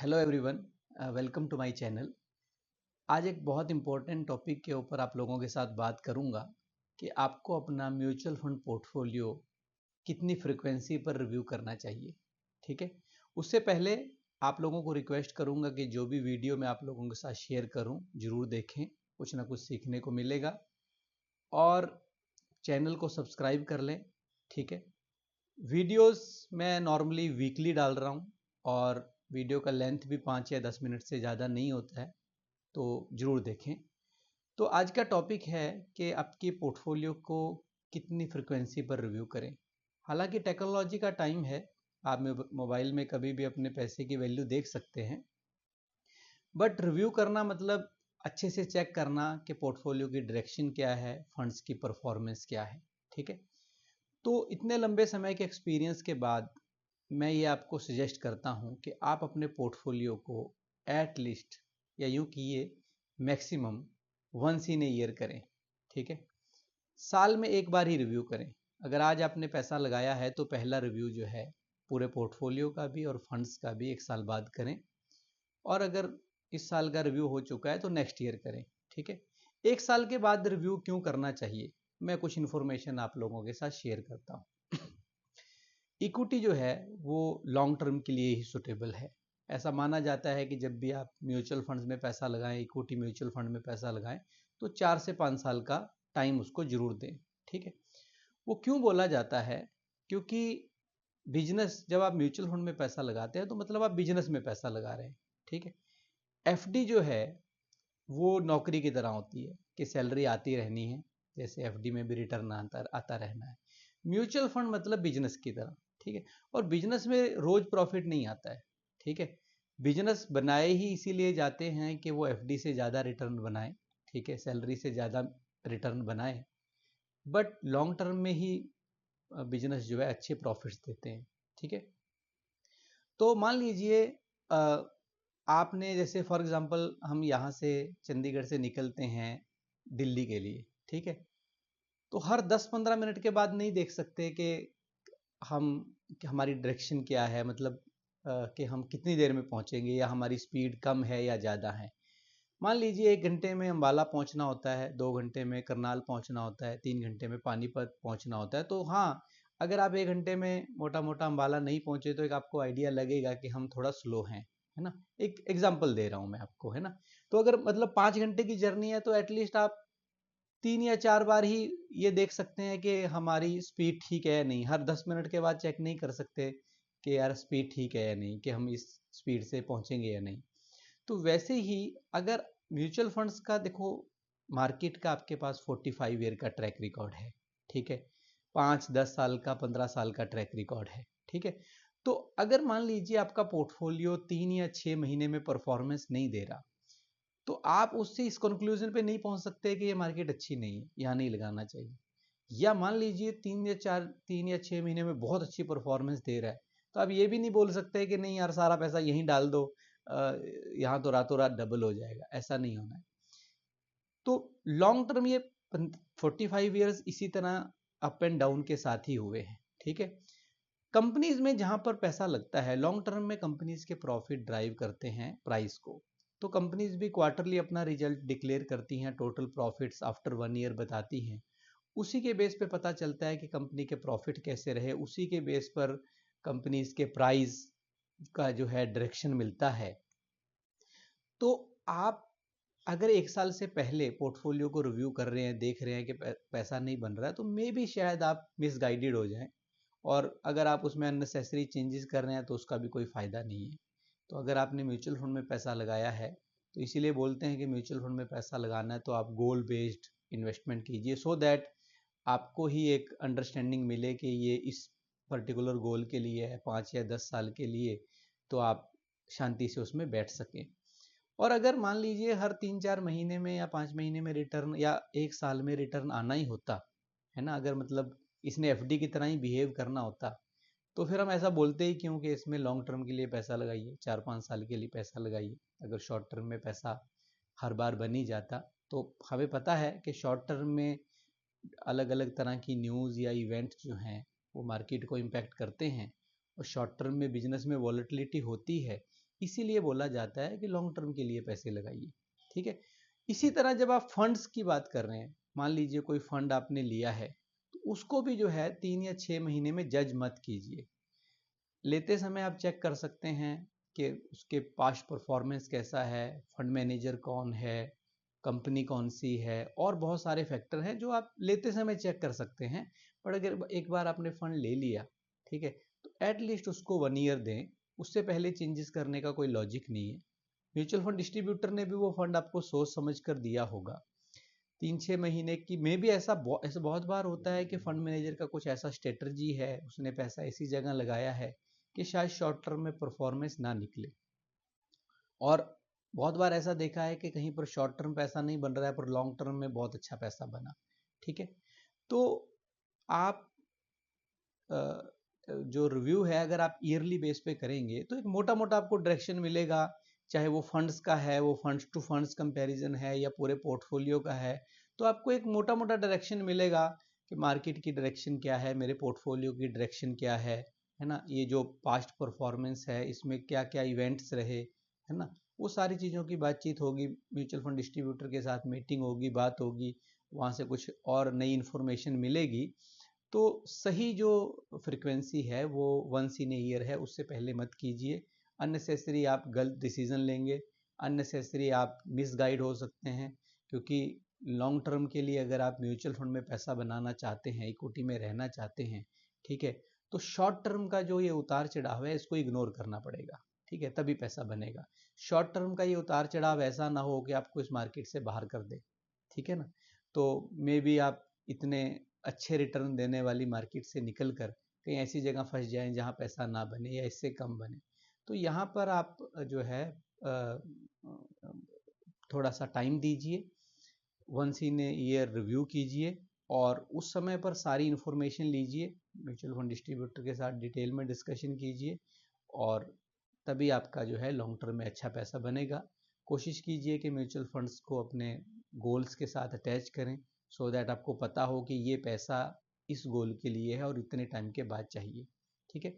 Hello everyone, welcome to my channel. आज एक बहुत इम्पोर्टेंट टॉपिक के ऊपर आप लोगों के साथ बात करूंगा कि आपको अपना म्यूचुअल फंड पोर्टफोलियो कितनी फ्रिक्वेंसी पर रिव्यू करना चाहिए। ठीक है, उससे पहले आप लोगों को रिक्वेस्ट करूंगा कि जो भी वीडियो मैं आप लोगों के साथ शेयर करूं ज़रूर देखें, कुछ ना कुछ सीखने को मिलेगा। और चैनल को सब्सक्राइब कर लें। ठीक है, वीडियोस मैं नॉर्मली वीकली डाल रहा हूँ और वीडियो का लेंथ भी 5 या 10 मिनट से ज़्यादा नहीं होता है, तो ज़रूर देखें। तो आज का टॉपिक है कि आपकी पोर्टफोलियो को कितनी फ्रिक्वेंसी पर रिव्यू करें। हालांकि टेक्नोलॉजी का टाइम है, आप मोबाइल में कभी भी अपने पैसे की वैल्यू देख सकते हैं, बट रिव्यू करना मतलब अच्छे से चेक करना कि पोर्टफोलियो की डायरेक्शन क्या है, फंड्स की परफॉर्मेंस क्या है। ठीक है, तो इतने लंबे समय के एक्सपीरियंस के बाद मैं ये आपको सजेस्ट करता हूँ कि आप अपने पोर्टफोलियो को एट लीस्ट या यूँ कीजिए maximum once in a year करें। ठीक है, साल में एक बार ही रिव्यू करें। अगर आज आपने पैसा लगाया है तो पहला रिव्यू जो है पूरे पोर्टफोलियो का भी और फंड्स का भी एक साल बाद करें, और अगर इस साल का रिव्यू हो चुका है तो नेक्स्ट ईयर करें। ठीक है, एक साल के बाद रिव्यू क्यों करना चाहिए, मैं कुछ इन्फॉर्मेशन आप लोगों के साथ शेयर करता हूँ। इक्विटी जो है वो लॉन्ग टर्म के लिए ही सुटेबल है। ऐसा माना जाता है कि जब भी आप म्यूचुअल फंड्स में पैसा लगाएं, इक्विटी म्यूचुअल फंड में पैसा लगाएं, तो 4 से 5 साल का टाइम उसको जरूर दें। ठीक है, वो क्यों बोला जाता है? क्योंकि बिजनेस, जब आप म्यूचुअल फंड में पैसा लगाते हैं तो मतलब आप बिजनेस में पैसा लगा रहे हैं। ठीक है, एफडी जो है वो नौकरी की तरह होती है कि सैलरी आती रहनी है, जैसे एफडी में भी रिटर्न आता रहना है। म्यूचुअल फंड मतलब बिजनेस की तरह। ठीक है, और बिजनेस में रोज प्रॉफिट नहीं आता है। ठीक है, बिजनेस बनाए ही इसीलिए जाते हैं कि वो एफडी से ज़्यादा रिटर्न बनाए। ठीक है, सैलरी से ज़्यादा रिटर्न बनाए, बट लॉन्ग टर्म में ही बिजनेस जो है अच्छे प्रॉफिट्स देते हैं। ठीक है, तो मान लीजिए आपने, जैसे फॉर एग्जांपल हम यहाँ से चंडीगढ़ से निकलते हैं दिल्ली के लिए। ठीक है, तो हर 10-15 मिनट के बाद नहीं देख सकते हम कि हमारी डायरेक्शन क्या है, मतलब कि हम कितनी देर में पहुंचेंगे या हमारी स्पीड कम है या ज़्यादा है। मान लीजिए 1 घंटे में अम्बाला पहुंचना होता है, 2 घंटे में करनाल पहुंचना होता है, 3 घंटे में पानीपत पहुंचना होता है, तो हाँ, अगर आप 1 घंटे में मोटा मोटा अम्बाला नहीं पहुंचे तो एक आपको आइडिया लगेगा कि हम थोड़ा स्लो हैं, है ना। एक एग्जाम्पल दे रहा हूं मैं आपको, है ना। तो अगर मतलब 5 घंटे की जर्नी है तो एटलीस्ट आप 3 या 4 बार ही ये देख सकते हैं कि हमारी स्पीड ठीक है या नहीं। हर 10 मिनट के बाद चेक नहीं कर सकते कि यार स्पीड ठीक है या नहीं, कि हम इस स्पीड से पहुंचेंगे या नहीं। तो वैसे ही अगर म्यूचुअल फंड्स का देखो, मार्केट का आपके पास 45 ईयर का ट्रैक रिकॉर्ड है। ठीक है, 5-10 साल का, 15 साल का ट्रैक रिकॉर्ड है। ठीक है, तो अगर मान लीजिए आपका पोर्टफोलियो 3 या 6 महीने में परफॉर्मेंस नहीं दे रहा, तो आप उससे इस कंक्लूजन पे नहीं पहुंच सकते कि ये मार्केट अच्छी नहीं है, यहाँ नहीं लगाना चाहिए। या मान लीजिए 3 या 6 महीने में बहुत अच्छी परफॉर्मेंस दे रहा है, तो आप ये भी नहीं बोल सकते कि नहीं यार सारा पैसा यहीं डाल दो, यहाँ तो रातों रात डबल हो जाएगा। ऐसा नहीं होना है। तो लॉन्ग टर्म ये 45 ईयर्स इसी तरह अप एंड डाउन के साथ ही हुए हैं। ठीक है, कंपनीज में जहां पर पैसा लगता है, लॉन्ग टर्म में कंपनीज के प्रॉफिट ड्राइव करते हैं प्राइस को। तो कंपनीज भी क्वार्टरली अपना रिजल्ट डिक्लेयर करती हैं, टोटल प्रॉफिट्स आफ्टर 1 ईयर बताती हैं। उसी के बेस पे पता चलता है कि कंपनी के प्रॉफिट कैसे रहे, उसी के बेस पर कंपनीज के प्राइस का जो है डायरेक्शन मिलता है। तो आप अगर एक साल से पहले पोर्टफोलियो को रिव्यू कर रहे हैं, देख रहे हैं कि पैसा नहीं बन रहा है, तो मे भी शायद आप मिसगाइडेड हो जाएं, और अगर आप उसमें अननेसेसरी चेंजेस कर रहे हैं तो उसका भी कोई फ़ायदा नहीं है। तो अगर आपने म्यूचुअल फंड में पैसा लगाया है, तो इसीलिए बोलते हैं कि म्यूचुअल फंड में पैसा लगाना है तो आप गोल बेस्ड इन्वेस्टमेंट कीजिए, सो दैट आपको ही एक अंडरस्टैंडिंग मिले कि ये इस पर्टिकुलर गोल के लिए है, 5 या 10 साल के लिए, तो आप शांति से उसमें बैठ सकें। और अगर मान लीजिए हर 3-4 महीने में या 5 महीने में रिटर्न, या एक साल में रिटर्न आना ही होता है ना, अगर मतलब इसने एफडी की तरह ही बिहेव करना होता, तो फिर हम ऐसा बोलते ही क्यों कि इसमें लॉन्ग टर्म के लिए पैसा लगाइए, 4-5 साल के लिए पैसा लगाइए। अगर शॉर्ट टर्म में पैसा हर बार बन ही जाता, तो हमें पता है कि शॉर्ट टर्म में अलग अलग तरह की न्यूज़ या इवेंट जो हैं वो मार्केट को इम्पैक्ट करते हैं, और शॉर्ट टर्म में बिजनेस में वॉलेटिलिटी होती है। इसीलिए बोला जाता है कि लॉन्ग टर्म के लिए पैसे लगाइए। ठीक है। इसी तरह जब आप फंड्स की बात कर रहे हैं, मान लीजिए कोई फंड आपने लिया है, तो उसको भी जो है 3 या 6 महीने में जज मत कीजिए। लेते समय आप चेक कर सकते हैं कि उसके पास्ट परफॉर्मेंस कैसा है, फंड मैनेजर कौन है, कंपनी कौन सी है, और बहुत सारे फैक्टर हैं जो आप लेते समय चेक कर सकते हैं। पर अगर एक बार आपने फंड ले लिया, ठीक है, तो एटलीस्ट उसको 1 ईयर दें। उससे पहले चेंजेस करने का कोई लॉजिक नहीं है। म्यूचुअल फंड डिस्ट्रीब्यूटर ने भी वो फंड आपको सोच समझ कर दिया होगा। 3-6 महीने की में भी ऐसा बहुत बार होता है कि फंड मैनेजर का कुछ ऐसा स्ट्रेटजी है, उसने पैसा ऐसी जगह लगाया है कि शायद शॉर्ट टर्म में परफॉर्मेंस ना निकले। और बहुत बार ऐसा देखा है कि कहीं पर शॉर्ट टर्म पैसा नहीं बन रहा है पर लॉन्ग टर्म में बहुत अच्छा पैसा बना। ठीक है। तो आप जो रिव्यू है अगर आप ईयरली बेस पे करेंगे तो एक मोटा मोटा आपको डायरेक्शन मिलेगा। चाहे वो फंड्स का है, वो फंड्स टू फंड्स कंपैरिजन है, या पूरे पोर्टफोलियो का है, तो आपको एक मोटा मोटा डायरेक्शन मिलेगा कि मार्केट की डायरेक्शन क्या है, मेरे पोर्टफोलियो की डायरेक्शन क्या है ना, ये जो पास्ट परफॉर्मेंस है इसमें क्या क्या इवेंट्स रहे, है ना, वो सारी चीज़ों की बातचीत होगी। म्यूचुअल फंड डिस्ट्रीब्यूटर के साथ मीटिंग होगी, बात होगी, वहाँ से कुछ और नई इन्फॉर्मेशन मिलेगी। तो सही जो फ्रीक्वेंसी है वो 1 इन ए ईयर है, उससे पहले मत कीजिए। अननेसेसरी आप गलत डिसीजन लेंगे, अननेसेसरी आप मिसगाइड हो सकते हैं। क्योंकि लॉन्ग टर्म के लिए अगर आप म्यूचुअल फंड में पैसा बनाना चाहते हैं, इक्विटी में रहना चाहते हैं, ठीक है, तो शॉर्ट टर्म का जो ये उतार चढ़ाव है इसको इग्नोर करना पड़ेगा। ठीक है, तभी पैसा बनेगा। शॉर्ट टर्म का ये उतार चढ़ाव ऐसा ना हो कि आपको इस मार्केट से बाहर कर दे। ठीक है ना। तो मे बी आप इतने अच्छे रिटर्न देने वाली मार्केट से निकल कर कहीं ऐसी जगह फंस जाएं जहां पैसा ना बने या इससे कम बने। तो यहाँ पर आप जो है थोड़ा सा टाइम दीजिए, 1 इन ए ईयर रिव्यू कीजिए, और उस समय पर सारी इन्फॉर्मेशन लीजिए, म्यूचुअल फंड डिस्ट्रीब्यूटर के साथ डिटेल में डिस्कशन कीजिए, और तभी आपका जो है लॉन्ग टर्म में अच्छा पैसा बनेगा। कोशिश कीजिए कि म्यूचुअल फंड्स को अपने गोल्स के साथ अटैच करें, सो दैट आपको पता हो कि ये पैसा इस गोल के लिए है और इतने टाइम के बाद चाहिए। ठीक है।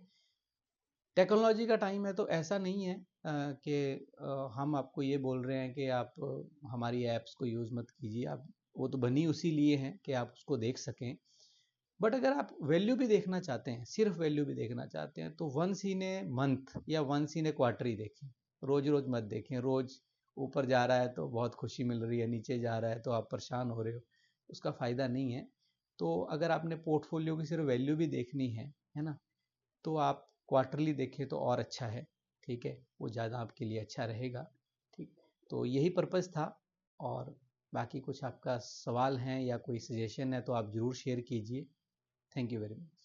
टेक्नोलॉजी का टाइम है तो ऐसा नहीं है कि हम आपको ये बोल रहे हैं कि आप हमारी ऐप्स को यूज़ मत कीजिए। आप, वो तो बनी उसी लिए हैं कि आप उसको देख सकें। बट अगर आप वैल्यू भी देखना चाहते हैं, सिर्फ वैल्यू भी देखना चाहते हैं, तो 1 इन ए मंथ या 1 इन ए क्वार्टर ही देखें। रोज रोज मत देखें। रोज ऊपर जा रहा है तो बहुत खुशी मिल रही है, नीचे जा रहा है तो आप परेशान हो रहे हो, उसका फ़ायदा नहीं है। तो अगर आपने पोर्टफोलियो की सिर्फ वैल्यू भी देखनी है ना, तो आप क्वार्टरली देखें तो और अच्छा है। ठीक है, वो ज़्यादा आपके लिए अच्छा रहेगा। ठीक, तो यही पर्पज़ था। और बाकी कुछ आपका सवाल हैं या कोई सजेशन है तो आप ज़रूर शेयर कीजिए। Thank you very much.